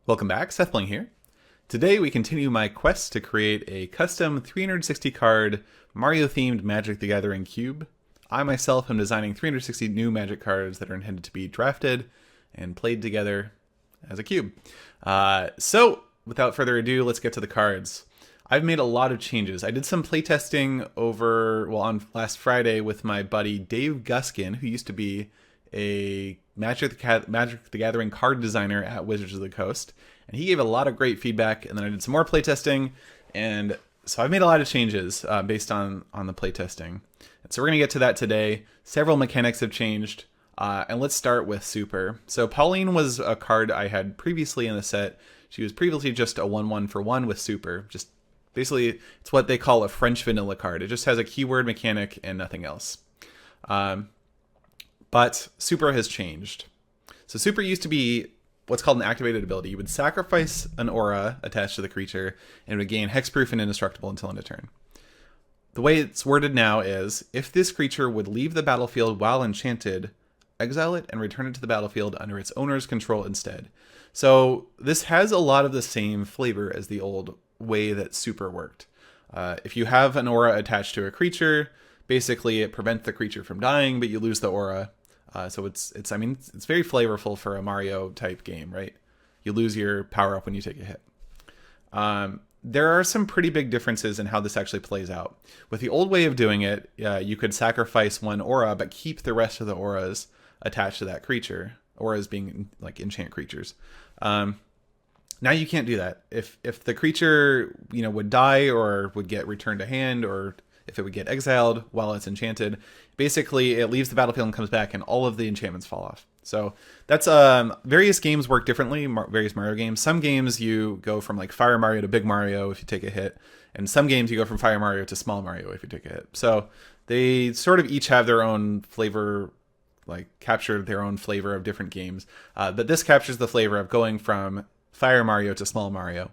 Welcome back, Seth Bling here. Today we continue my quest to create a custom 360 card Mario themed Magic the Gathering cube. I myself am designing 360 new Magic cards that are intended to be drafted and played together as a cube. So without further ado, let's get to the cards. I've made a lot of changes. I did some playtesting on last Friday with my buddy Dave Guskin, who used to be a Magic the Gathering card designer at Wizards of the Coast, and he gave a lot of great feedback. And then I did some more playtesting, and so I've made a lot of changes based on the playtesting. And so we're gonna get to that today. Several mechanics have changed, and let's start with Super. So Pauline was a card I had previously in the set. She was previously just a 1/1 for 1 with Super. Just basically, it's what they call a French vanilla card. It just has a keyword mechanic and nothing else. But Super has changed. So Super used to be what's called an activated ability. You would sacrifice an aura attached to the creature and it would gain hexproof and indestructible until end of turn. The way it's worded now is, if this creature would leave the battlefield while enchanted, exile it and return it to the battlefield under its owner's control instead. So this has a lot of the same flavor as the old way that Super worked. If you have an aura attached to a creature, basically it prevents the creature from dying, but you lose the aura. So it's very flavorful for a Mario type game, right? You lose your power up when you take a hit. There are some pretty big differences in how this actually plays out. With the old way of doing it, you could sacrifice one aura, but keep the rest of the auras attached to that creature. Auras being like enchant creatures. Now you can't do that. If the creature would die or would get returned to hand, or if it would get exiled while it's enchanted, basically it leaves the battlefield and comes back and all of the enchantments fall off. So that's various games work differently, various Mario games. Some games you go from like Fire Mario to Big Mario if you take a hit, and some games you go from Fire Mario to Small Mario if you take a hit. So they sort of each have their own flavor, like capture their own flavor of different games. But this captures the flavor of going from Fire Mario to Small Mario.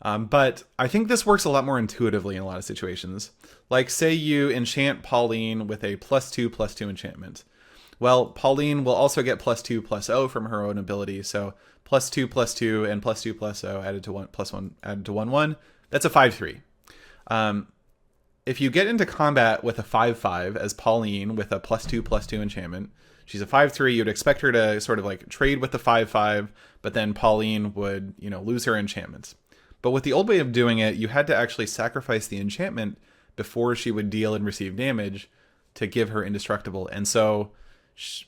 But I think this works a lot more intuitively in a lot of situations. Like, say you enchant Pauline with a +2/+2 enchantment. Well, Pauline will also get +2/+0 from her own ability. So +2/+2 and +2/+0 added to 1+1 added to 1/1. That's a 5/3. If you get into combat with a 5/5 as Pauline with a +2/+2 enchantment, she's a 5/3. You'd expect her to sort of like trade with the 5/5, but then Pauline would lose her enchantments. But with the old way of doing it, you had to actually sacrifice the enchantment before she would deal and receive damage to give her indestructible. And so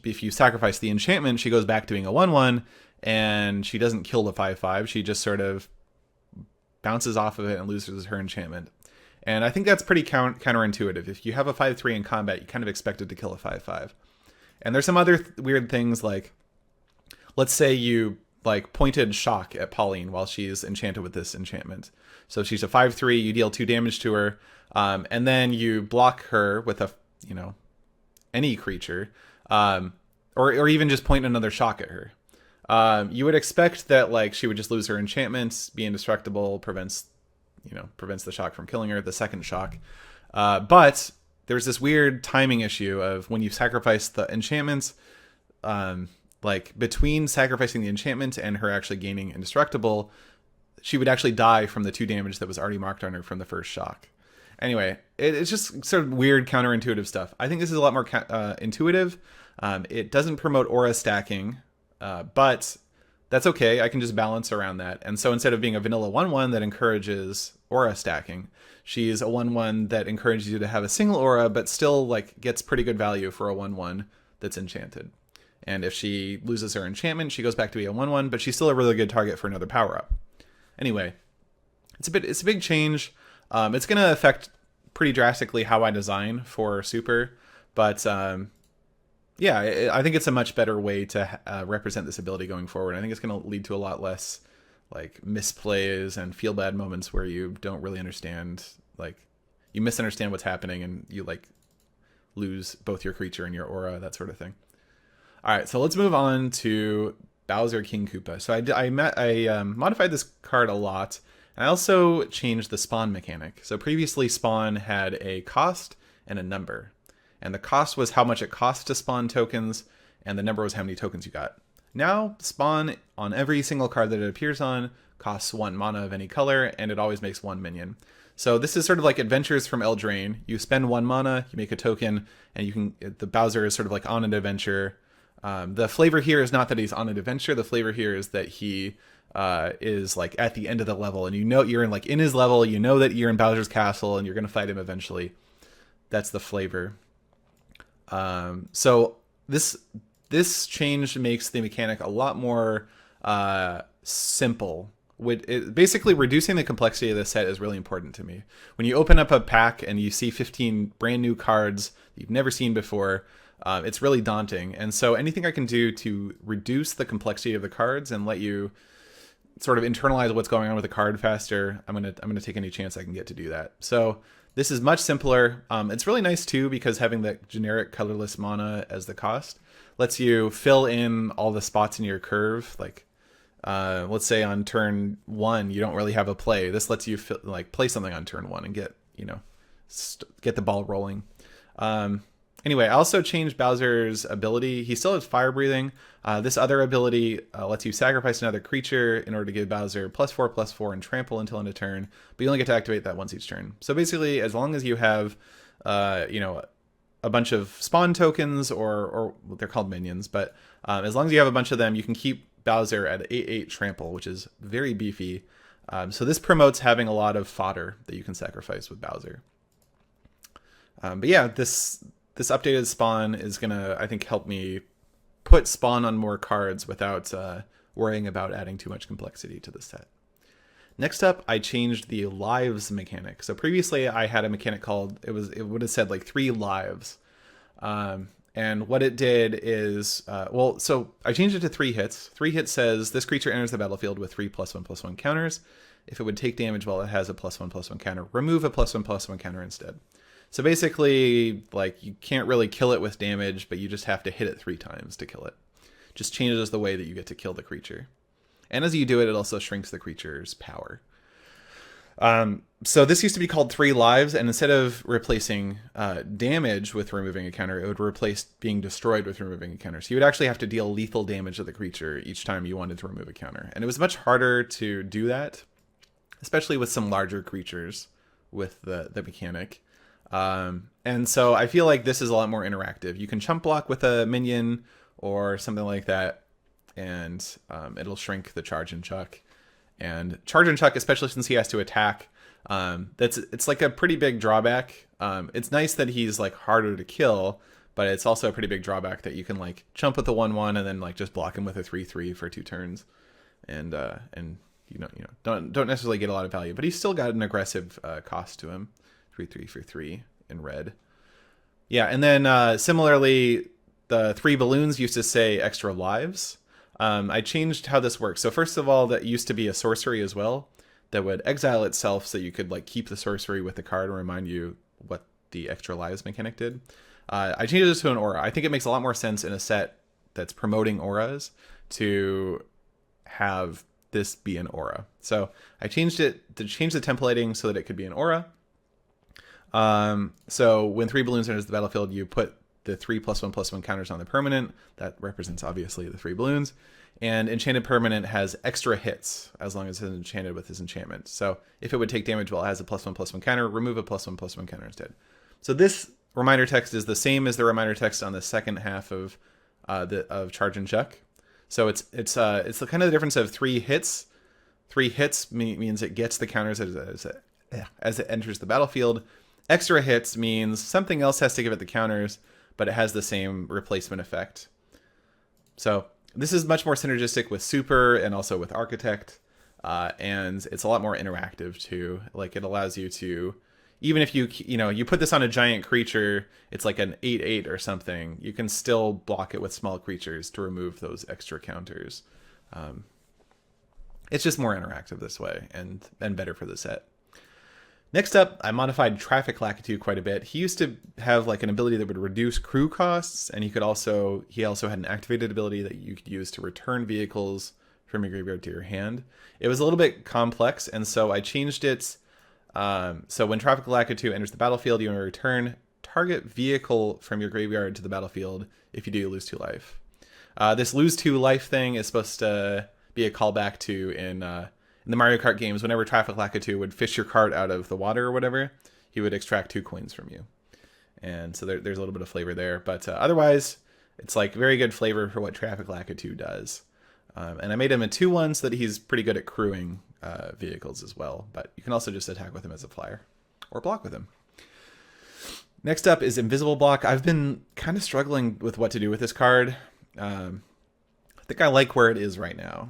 if you sacrifice the enchantment, she goes back to being a 1/1, and she doesn't kill the 5/5. She just sort of bounces off of it and loses her enchantment. And I think that's pretty counterintuitive. If you have a 5/3 in combat, you kind of expect it to kill a 5/5. And there's some other weird things, like, let's say you pointed shock at Pauline while she's enchanted with this enchantment. So she's a 5/3, you deal 2 damage to her, and then you block her with any creature, or even just point another shock at her. You would expect that she would just lose her enchantments, be indestructible, prevents the shock from killing her, the second shock. But there's this weird timing issue of when you sacrifice the enchantments, between sacrificing the enchantment and her actually gaining indestructible, she would actually die from the 2 damage that was already marked on her from the first shock. Anyway, it's just sort of weird counterintuitive stuff. I think this is a lot more intuitive. It doesn't promote aura stacking, but that's okay. I can just balance around that. And so instead of being a vanilla 1/1 that encourages aura stacking, she's a 1/1 that encourages you to have a single aura, but still gets pretty good value for a 1/1 that's enchanted. And if she loses her enchantment, she goes back to be a 1/1, but she's still a really good target for another power-up. Anyway, it's a big change. It's going to affect pretty drastically how I design for Super, but yeah, I think it's a much better way to represent this ability going forward. I think it's going to lead to a lot less misplays and feel bad moments where you don't really understand, you misunderstand what's happening and you lose both your creature and your aura, that sort of thing. All right, so let's move on to Bowser King Koopa. So I modified this card a lot. I also changed the spawn mechanic. So previously spawn had a cost and a number. And the cost was how much it cost to spawn tokens, and the number was how many tokens you got. Now, spawn on every single card that it appears on costs 1 mana of any color, and it always makes 1 minion. So this is sort of like Adventures from Eldraine. You spend 1 mana, you make a token, and you can. The Bowser is sort of like on an adventure. The flavor here is not that he's on an adventure. The flavor here is that he is like at the end of the level, and you know you're in like in his level. You know that you're in Bowser's castle, and you're gonna fight him eventually. That's the flavor. So this change makes the mechanic a lot more simple. Basically, reducing the complexity of the set is really important to me. When you open up a pack and you see 15 brand new cards that you've never seen before, it's really daunting. And so anything I can do to reduce the complexity of the cards and let you sort of internalize what's going on with the card faster, I'm gonna take any chance I can get to do that. So this is much simpler. It's really nice too because having that generic colorless mana as the cost lets you fill in all the spots in your curve. Like, let's say on turn 1 you don't really have a play. This lets you play something on turn 1 and get get the ball rolling. Anyway, I also changed Bowser's ability. He still has fire breathing. This other ability lets you sacrifice another creature in order to give Bowser +4/+4 and trample until end of turn, but you only get to activate that once each turn. So basically, as long as you have, a bunch of spawn tokens, or they're called minions, but as long as you have a bunch of them, you can keep Bowser at 8/8 trample, which is very beefy. So this promotes having a lot of fodder that you can sacrifice with Bowser. But yeah, this updated spawn is gonna, I think, help me put spawn on more cards without worrying about adding too much complexity to the set. Next up, I changed the lives mechanic. So previously I had a mechanic called, it would have said like 3 lives. And what it did is, so I changed it to 3 hits. 3 hits says this creature enters the battlefield with 3 +1/+1 counters. If it would take damage while it has a +1/+1 counter, remove a +1/+1 counter instead. So basically, like, you can't really kill it with damage, but you just have to hit it 3 times to kill it. Just changes the way that you get to kill the creature. And as you do it, it also shrinks the creature's power. So this used to be called 3 lives, and instead of replacing damage with removing a counter, it would replace being destroyed with removing a counter. So you would actually have to deal lethal damage to the creature each time you wanted to remove a counter. And it was much harder to do that, especially with some larger creatures with the mechanic. And so I feel like this is a lot more interactive. You can chump block with a minion or something like that, and it'll shrink the charge and chuck. And charge and chuck, especially since he has to attack, it's like a pretty big drawback. It's nice that he's like harder to kill, but it's also a pretty big drawback that you can like chump with the 1/1 and then like just block him with a 3/3 for 2 turns, and don't necessarily get a lot of value. But he's still got an aggressive cost to him, 3/3 for 3 in red. Yeah, and then similarly, the 3 balloons used to say extra lives. I changed how this works. So first of all, that used to be a sorcery as well that would exile itself, so you could like keep the sorcery with the card and remind you what the extra lives mechanic did. I changed this to an aura. I think it makes a lot more sense in a set that's promoting auras to have this be an aura. So I changed it to change the templating so that it could be an aura. So when 3 balloons enters the battlefield, you put the 3 +1/+1 counters on the permanent. That represents obviously the 3 balloons. And enchanted permanent has extra hits as long as it's enchanted with his enchantment. So if it would take damage while it has a +1/+1 counter, remove a +1/+1 counter instead. So this reminder text is the same as the reminder text on the second half of charge and chuck. So it's the kind of the difference of 3 hits. 3 hits means it gets the counters as it enters the battlefield. Extra hits means something else has to give it the counters, but it has the same replacement effect. So this is much more synergistic with Super and also with Architect, and it's a lot more interactive too. Like, it allows you to, even if you put this on a giant creature, it's like an 8/8 or something, you can still block it with small creatures to remove those extra counters. It's just more interactive this way and better for the set. Next up, I modified Trafficlakitu quite a bit. He used to have like an ability that would reduce crew costs, and he also had an activated ability that you could use to return vehicles from your graveyard to your hand. It was a little bit complex, and so I changed it. So when Trafficlakitu enters the battlefield, you want to return target vehicle from your graveyard to the battlefield. If you do, you lose 2 life. This lose 2 life thing is supposed to be a callback to in the Mario Kart games. Whenever Trafficlakitu would fish your cart out of the water or whatever, he would extract 2 coins from you. And so there's a little bit of flavor there. But otherwise, it's like very good flavor for what Trafficlakitu does. And I made him a 2-1 so that he's pretty good at crewing vehicles as well. But you can also just attack with him as a flyer or block with him. Next up is Invisible Block. I've been kind of struggling with what to do with this card. I think I like where it is right now.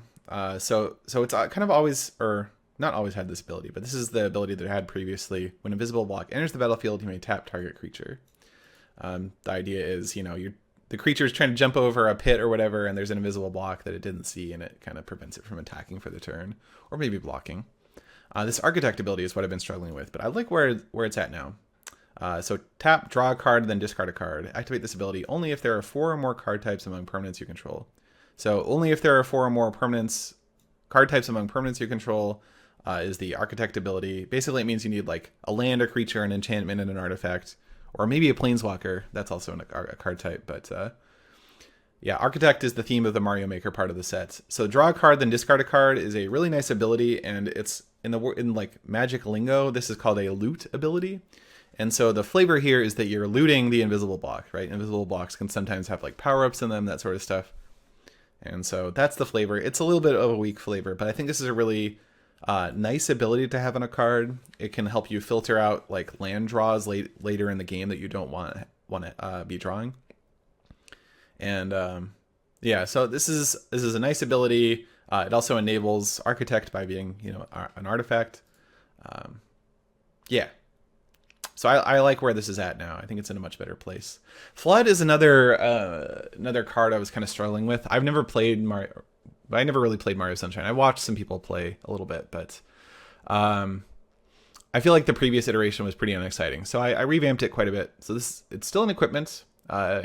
So it's kind of always, or not always had this ability, but this is the ability that it had previously. When Invisible Block enters the battlefield, you may tap target creature. The idea is, the creature is trying to jump over a pit or whatever, and there's an invisible block that it didn't see, and it kind of prevents it from attacking for the turn, or maybe blocking. This Architect ability is what I've been struggling with, but I like where it's at now. So tap, draw a card, then discard a card. Activate this ability only if there are 4 or more card types among permanents you control. So only if there are 4 or more card types among permanents you control is the Architect ability. Basically, it means you need like a land, a creature, an enchantment, and an artifact, or maybe a planeswalker. That's also a card type, but yeah, Architect is the theme of the Mario Maker part of the set. So draw a card, then discard a card is a really nice ability, and it's in like Magic lingo, this is called a loot ability. And so the flavor here is that you're looting the invisible block, right? Invisible blocks can sometimes have like power-ups in them, that sort of stuff. And so that's the flavor. It's a little bit of a weak flavor, but I think this is a really nice ability to have on a card. It can help you filter out like land draws later in the game that you don't want to be drawing. And yeah, so this is a nice ability. It also enables Architect by being an artifact. Yeah. So I like where this is at now. I think it's in a much better place. Flood is another card I was kind of struggling with. I've never played Mario. I never really played Mario Sunshine. I watched some people play a little bit, but I feel like the previous iteration was pretty unexciting. So I revamped it quite a bit. So it's still an equipment.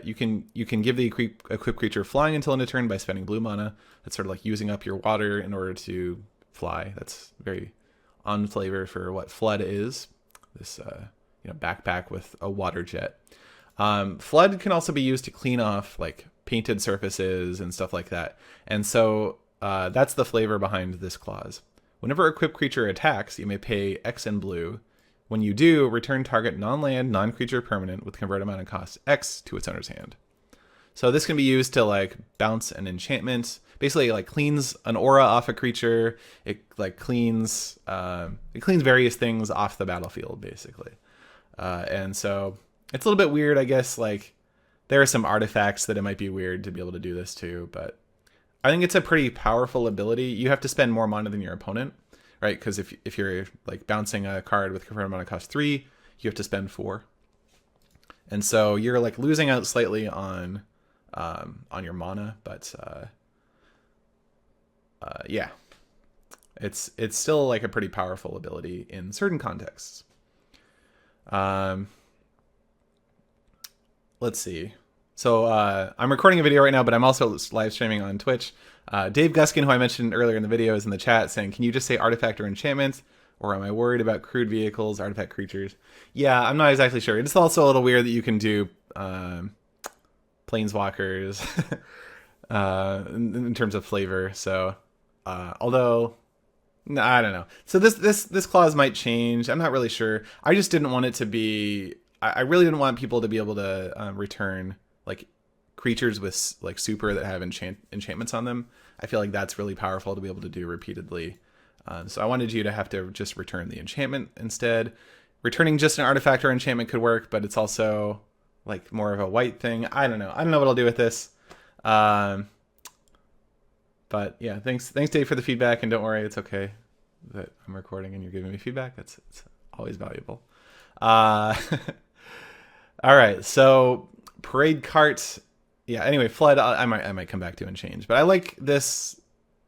You can give the equipped creature flying until end of turn by spending blue mana. That's sort of like using up your water in order to fly. That's very on flavor for what Flood is. This backpack with a water jet. Flood can also be used to clean off like painted surfaces and stuff like that. And so that's the flavor behind this clause. Whenever a equipped creature attacks, you may pay X in blue. When you do, return target non-land, non-creature permanent with converted mana cost X to its owner's hand. So this can be used to like bounce an enchantment. Basically, like cleans an aura off a creature. It like cleans various things off the battlefield, basically. And so it's a little bit weird, I guess. Like there are some artifacts that it might be weird to be able to do this too, but I think it's a pretty powerful ability. You have to spend more mana than your opponent, right? Because if you're like bouncing a card with converted mana cost 3, you have to spend 4, and so you're like losing out slightly on your mana. But yeah, it's still like a pretty powerful ability in certain contexts. Let's see. So I'm recording a video right now, but I'm also live streaming on Twitch. Dave Guskin, who I mentioned earlier in the video, is in the chat saying, can you just say artifact or enchantment? Or am I worried about crewed vehicles, artifact creatures? Yeah, I'm not exactly sure. It's also a little weird that you can do planeswalkers in terms of flavor. So although... No, I don't know. So this clause might change. I'm not really sure. I just didn't want it to be... I really didn't want people to be able to return like creatures with like super that have enchantments on them. I feel like that's really powerful to be able to do repeatedly. So I wanted you to have to just return the enchantment instead. Returning just an artifact or enchantment could work, but it's also like more of a white thing. I don't know. I don't know what I'll do with this. But yeah, thanks Dave for the feedback, and don't worry, it's okay that I'm recording and you're giving me feedback. It's always valuable. All right, so parade cart. Yeah, anyway, flood I might come back to and change, but I like this.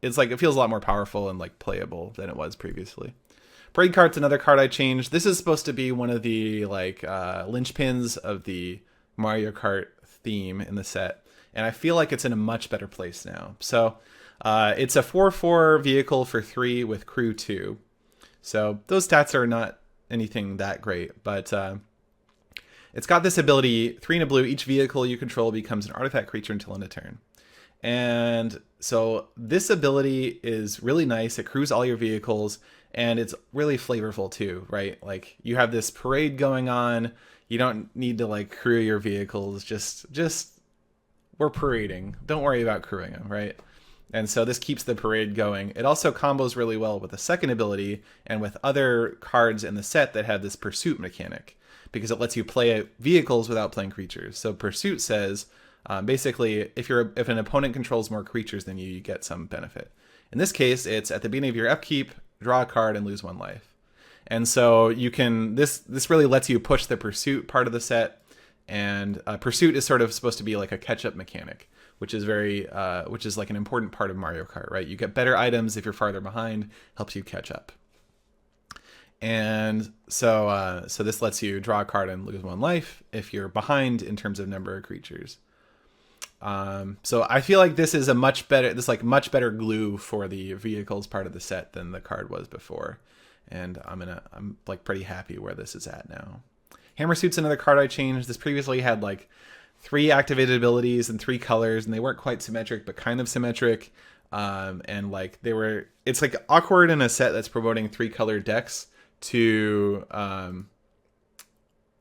It's like it feels a lot more powerful and like playable than it was previously. Parade cart's another card I changed. This is supposed to be one of the like linchpins of the Mario Kart theme in the set, and I feel like it's in a much better place now. So it's a 4/4 vehicle for 3 with crew 2. So those stats are not anything that great, but it's got this ability, 3 and a blue, each vehicle you control becomes an artifact creature until end of turn. And so this ability is really nice. It crews all your vehicles, and it's really flavorful too, right? Like you have this parade going on. You don't need to like crew your vehicles. Just we're parading. Don't worry about crewing them, right? And so this keeps the parade going. It also combos really well with the second ability and with other cards in the set that have this pursuit mechanic, because it lets you play vehicles without playing creatures. So pursuit says basically if an opponent controls more creatures than you get some benefit. In this case, it's at the beginning of your upkeep, draw a card and lose 1 life. And so you can this really lets you push the pursuit part of the set. And pursuit is sort of supposed to be like a catch-up mechanic, which is which is like an important part of Mario Kart, right? You get better items if you're farther behind, helps you catch up. And so this lets you draw a card and lose 1 life if you're behind in terms of number of creatures. So I feel like this is much better glue for the vehicles part of the set than the card was before, and I'm like pretty happy where this is at now. Hammer Suit's another card I changed. This previously had like 3 activated abilities and 3 colors, and they weren't quite symmetric, but kind of symmetric. And like it's like awkward in a set that's promoting 3 color decks to,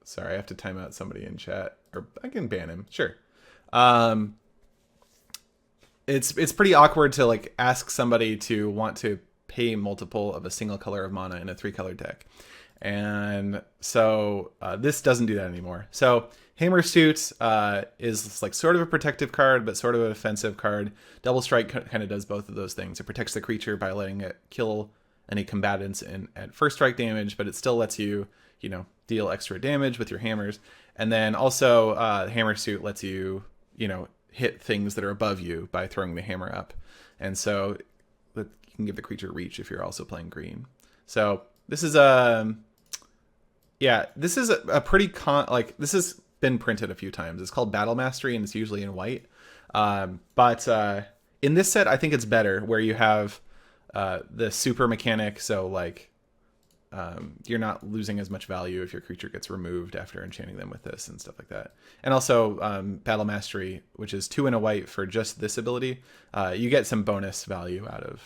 sorry, I have to time out somebody in chat, or I can ban him. Sure. It's pretty awkward to like ask somebody to want to pay multiple of a single color of mana in a 3 color deck. And so this doesn't do that anymore. So Hammer Suit is like sort of a protective card, but sort of an offensive card. Double Strike kind of does both of those things. It protects the creature by letting it kill any combatants at first strike damage, but it still lets you, deal extra damage with your hammers. And then also Hammer Suit lets you, hit things that are above you by throwing the hammer up. And so you can give the creature reach if you're also playing green. So this is this is a pretty this has been printed a few times. It's called Battle Mastery, and it's usually in white. But in this set, I think it's better where you have the super mechanic. So like you're not losing as much value if your creature gets removed after enchanting them with this and stuff like that. And also Battle Mastery, which is 2 and a white for just this ability. You get some bonus value out of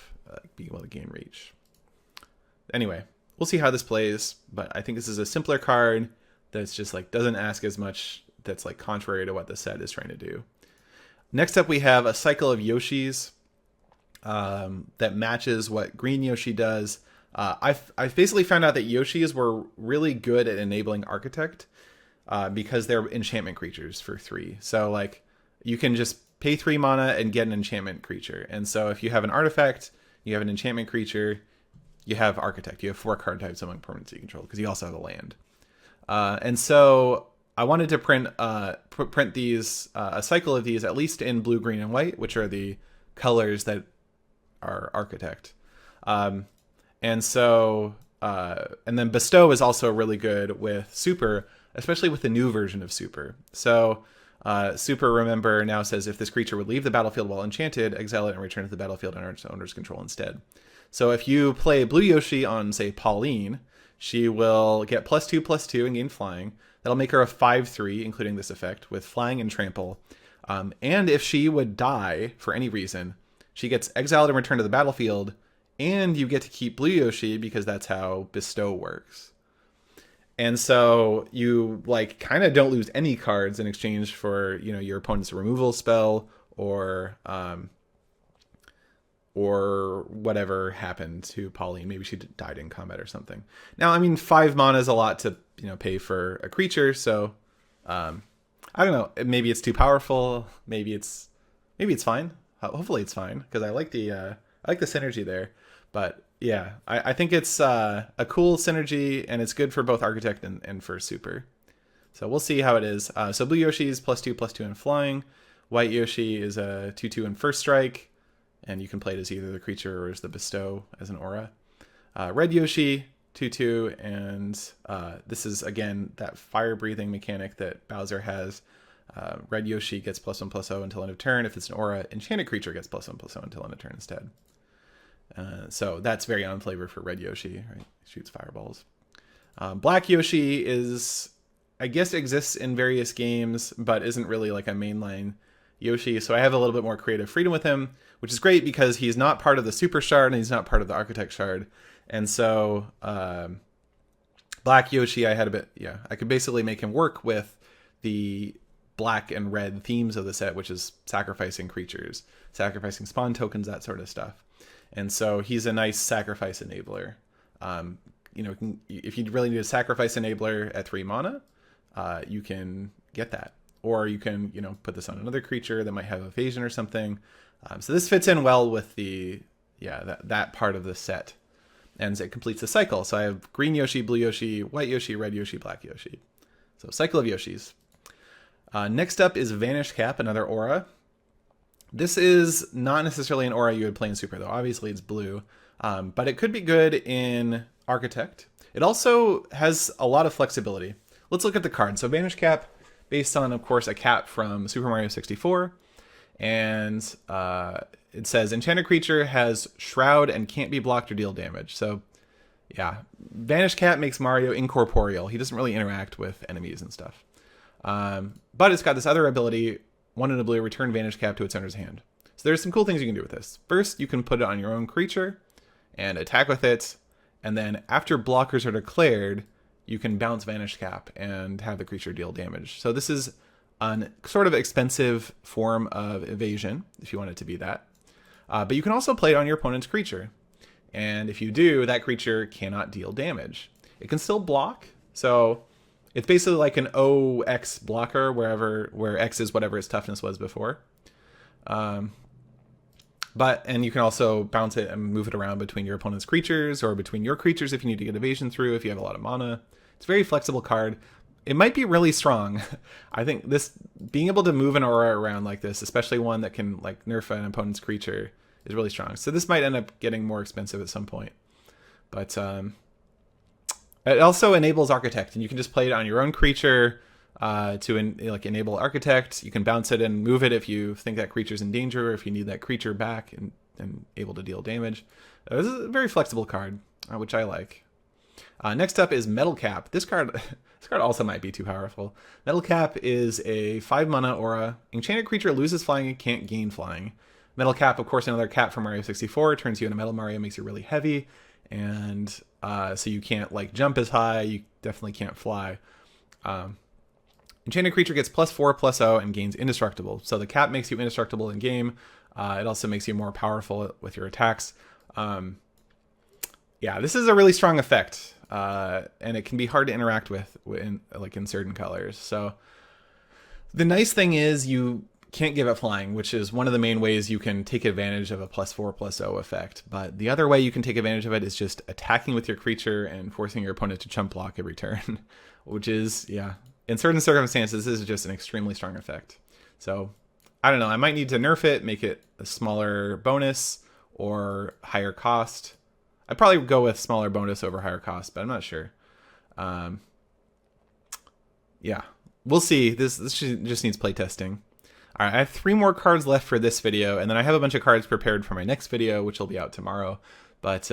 being able to gain reach. Anyway, we'll see how this plays, but I think this is a simpler card that's just like doesn't ask as much, that's like contrary to what the set is trying to do. Next up, we have a cycle of Yoshis that matches what green Yoshi does. I've basically found out that Yoshis were really good at enabling Architect because they're enchantment creatures for 3. So like you can just pay 3 mana and get an enchantment creature. And so if you have an artifact, you have an enchantment creature, you have Architect. You have 4 card types among permanents you control because you also have a land. And so I wanted to print these a cycle of these at least in blue, green, and white, which are the colors that are Architect. And so and then Bestow is also really good with Super, especially with the new version of Super. So Super, remember, now says if this creature would leave the battlefield while enchanted, exile it and return to the battlefield under its owner's control instead. So if you play Blue Yoshi on, say, Pauline, she will get +2/+2 and gain flying. That'll make her a 5/3, including this effect, with flying and trample. And if she would die for any reason, she gets exiled and returned to the battlefield, and you get to keep Blue Yoshi because that's how Bestow works. And so you like kind of don't lose any cards in exchange for, your opponent's removal spell or whatever happened to Pauline. Maybe she died in combat or something. Now, I mean, 5 mana is a lot to, pay for a creature. So, I don't know. Maybe it's too powerful. Maybe it's fine. Hopefully it's fine because I like the synergy there. But yeah, I think it's a cool synergy, and it's good for both Architect and for Super. So we'll see how it is. So Blue Yoshi is +2/+2 in flying. White Yoshi is a 2/2 in first strike. And you can play it as either the creature or as the Bestow as an aura. Red Yoshi, 2/2, and this is, again, that fire-breathing mechanic that Bowser has. Red Yoshi gets +1/+0 until end of turn. If it's an aura, enchanted creature gets +1/+0 until end of turn instead. So that's very on flavor for Red Yoshi, right? Shoots fireballs. Black Yoshi is, I guess, exists in various games, but isn't really like a mainline Yoshi, so I have a little bit more creative freedom with him, which is great because he's not part of the Super Shard and he's not part of the Architect Shard. And so Black Yoshi, I had a bit, I could basically make him work with the black and red themes of the set, which is sacrificing creatures, sacrificing spawn tokens, that sort of stuff. And so he's a nice sacrifice enabler. If you really need a sacrifice enabler at 3 mana, you can get that. Or you can, put this on another creature that might have evasion or something. So this fits in well with that part of the set. And it completes the cycle. So I have green Yoshi, blue Yoshi, white Yoshi, red Yoshi, black Yoshi. So cycle of Yoshis. Next up is Vanishing Cap, another aura. This is not necessarily an aura you would play in Super, though. Obviously it's blue. But it could be good in Architect. It also has a lot of flexibility. Let's look at the card. So Vanishing Cap, based on, of course, a cap from Super Mario 64. And it says, enchanted creature has Shroud and can't be blocked or deal damage. So, yeah. Vanishing Cap makes Mario incorporeal. He doesn't really interact with enemies and stuff. But it's got this other ability, 1 in a blue, return Vanishing Cap to its owner's hand. So there's some cool things you can do with this. First, you can put it on your own creature and attack with it. And then after blockers are declared, you can bounce Vanishing Cap and have the creature deal damage. So this is a sort of expensive form of evasion, if you want it to be that. But you can also play it on your opponent's creature. And if you do, that creature cannot deal damage. It can still block. So it's basically like an OX blocker where X is whatever its toughness was before. And you can also bounce it and move it around between your opponent's creatures or between your creatures if you need to get evasion through, if you have a lot of mana. It's a very flexible card. It might be really strong. I think this being able to move an aura around like this, especially one that can like nerf an opponent's creature, is really strong. So this might end up getting more expensive at some point. But it also enables Architect, and you can just play it on your own creature to enable Architect. You can bounce it and move it if you think that creature's in danger, or if you need that creature back and able to deal damage. This is a very flexible card, which I like. Next up is Metal Cap. This card also might be too powerful. Metal Cap is a 5 mana aura. Enchanted creature loses flying and can't gain flying. Metal Cap, of course, another cap from Mario 64. Turns you into Metal Mario, makes you really heavy. And so you can't like jump as high. You definitely can't fly. Enchanted creature gets +4/+0 and gains indestructible. So the cap makes you indestructible in game. It also makes you more powerful with your attacks. This is a really strong effect. And it can be hard to interact with in certain colors. So the nice thing is you can't give it flying, which is one of the main ways you can take advantage of a +4/+0 effect. But the other way you can take advantage of it is just attacking with your creature and forcing your opponent to chump block every turn, which is, in certain circumstances, this is just an extremely strong effect. So I don't know. I might need to nerf it, make it a smaller bonus or higher cost. I'd probably go with smaller bonus over higher cost, but I'm not sure. We'll see. This just needs playtesting. All right, I have 3 more cards left for this video, and then I have a bunch of cards prepared for my next video, which will be out tomorrow. But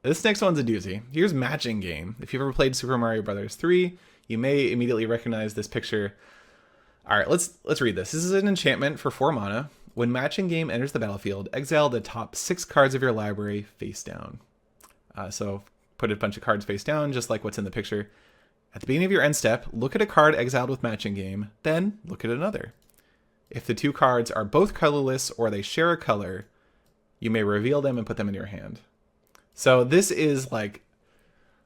this next one's a doozy. Here's Matching Game. If you've ever played Super Mario Bros. 3, you may immediately recognize this picture. All right, let's read this. This is an enchantment for 4 mana. When Matching Game enters the battlefield, exile the top 6 cards of your library face down. So put a bunch of cards face down, just like what's in the picture. At the beginning of your end step, look at a card exiled with Matching Game, then look at another. If the 2 cards are both colorless or they share a color, you may reveal them and put them in your hand. So this is like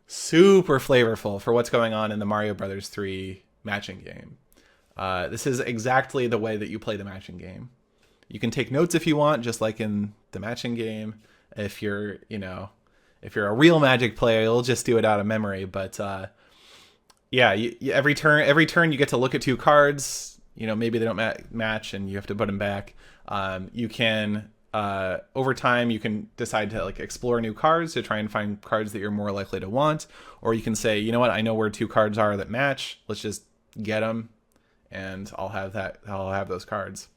super flavorful for what's going on in the Mario Bros. 3 Matching Game. This is exactly the way that you play the Matching Game. You can take notes if you want, just like in the Matching Game. If you're a real Magic player, you'll just do it out of memory. But every turn you get to look at 2 cards. Maybe they don't match, and you have to put them back. You can over time you can decide to explore new cards to try and find cards that you're more likely to want, or you can say, you know what, I know where 2 cards are that match. Let's just get them, and I'll have those cards.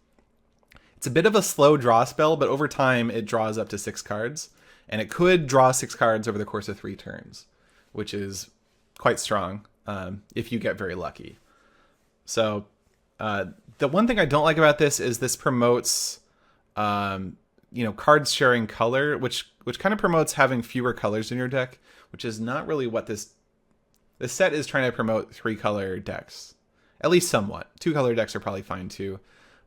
It's a bit of a slow draw spell, but over time it draws up to 6 cards, and it could draw 6 cards over the course of 3 turns, which is quite strong if you get very lucky. So The one thing I don't like about this promotes, cards sharing color, which kind of promotes having fewer colors in your deck, which is not really what this set is trying to promote. 3-color decks, at least somewhat. 2-color decks are probably fine too,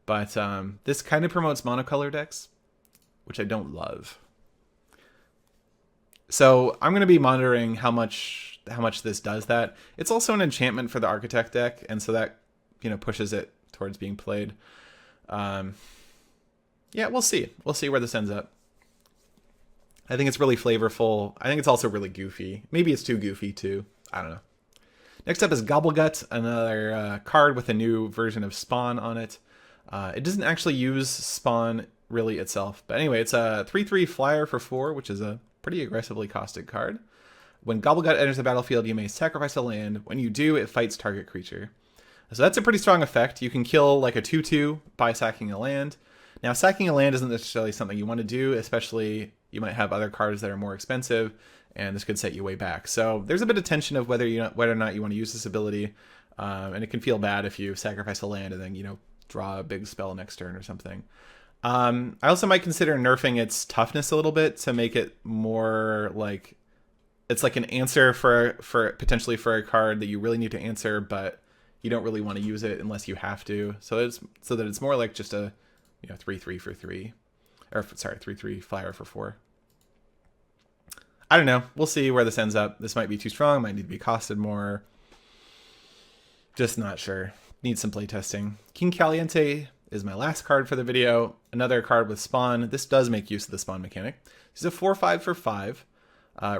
but this kind of promotes monocolor decks, which I don't love. So I'm going to be monitoring how much this does that. It's also an enchantment for the Architect deck, and so that pushes it towards being played. Yeah, we'll see. We'll see where this ends up. I think it's really flavorful. I think it's also really goofy. Maybe it's too goofy too. I don't know. Next up is Gobblegut, another card with a new version of Spawn on it. It doesn't actually use Spawn really itself, but anyway, it's a 3/3 flyer for 4, which is a pretty aggressively costed card. When Gobblegut enters the battlefield, you may sacrifice a land. When you do, it fights target creature. So that's a pretty strong effect. You can kill like a 2/2 by sacking a land. Now, sacking a land isn't necessarily something you want to do, especially you might have other cards that are more expensive, and this could set you way back. So there's a bit of tension of whether or not you want to use this ability, and it can feel bad if you sacrifice a land and then draw a big spell next turn or something. I also might consider nerfing its toughness a little bit to make it more like it's like an answer for potentially for a card that you really need to answer, but you don't really want to use it unless you have to. So that it's more like just a 3/3 for 3, or sorry, 3/3 flyer for 4. I don't know. We'll see where this ends up. This might be too strong. Might need to be costed more. Just not sure. Need some playtesting. King Caliente is my last card for the video. Another card with Spawn. This does make use of the Spawn mechanic. This is a 4/5 for 5.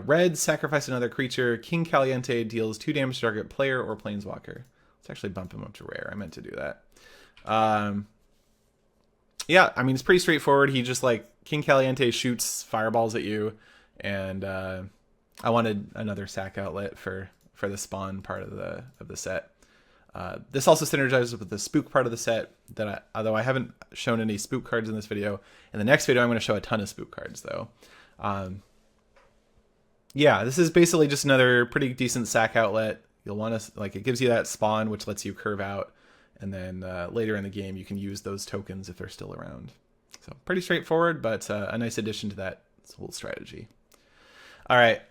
Red, sacrifice another creature. King Caliente deals 2 damage to target player or planeswalker. Let's actually bump him up to rare. I meant to do that. Yeah, I mean, it's pretty straightforward. He just King Caliente shoots fireballs at you, and I wanted another sack outlet for the Spawn part of the set. This also synergizes with the spook part of the set, although I haven't shown any spook cards in this video. In the next video, I'm going to show a ton of spook cards, though. Yeah, this is basically just another pretty decent sack outlet. You'll want to, it gives you that Spawn, which lets you curve out, and then later in the game, you can use those tokens if they're still around. So pretty straightforward, but a nice addition to that whole strategy. All right,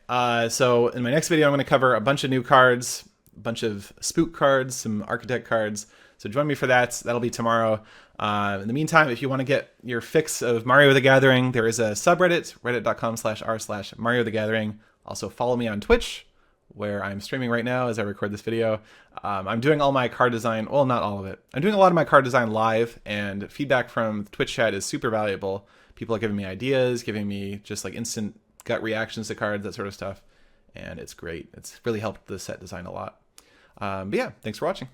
so in my next video, I'm going to cover a bunch of new cards, a bunch of spook cards, some architect cards. So join me for that. That'll be tomorrow. In the meantime, if you want to get your fix of Mario the Gathering, there is a subreddit, reddit.com/r/Mario the Gathering. Also follow me on Twitch, where I'm streaming right now as I record this video. I'm doing all my card design, well, not all of it. I'm doing a lot of my card design live, and feedback from Twitch chat is super valuable. People are giving me ideas, giving me just instant gut reactions to cards, that sort of stuff. And it's great. It's really helped the set design a lot. But yeah, thanks for watching.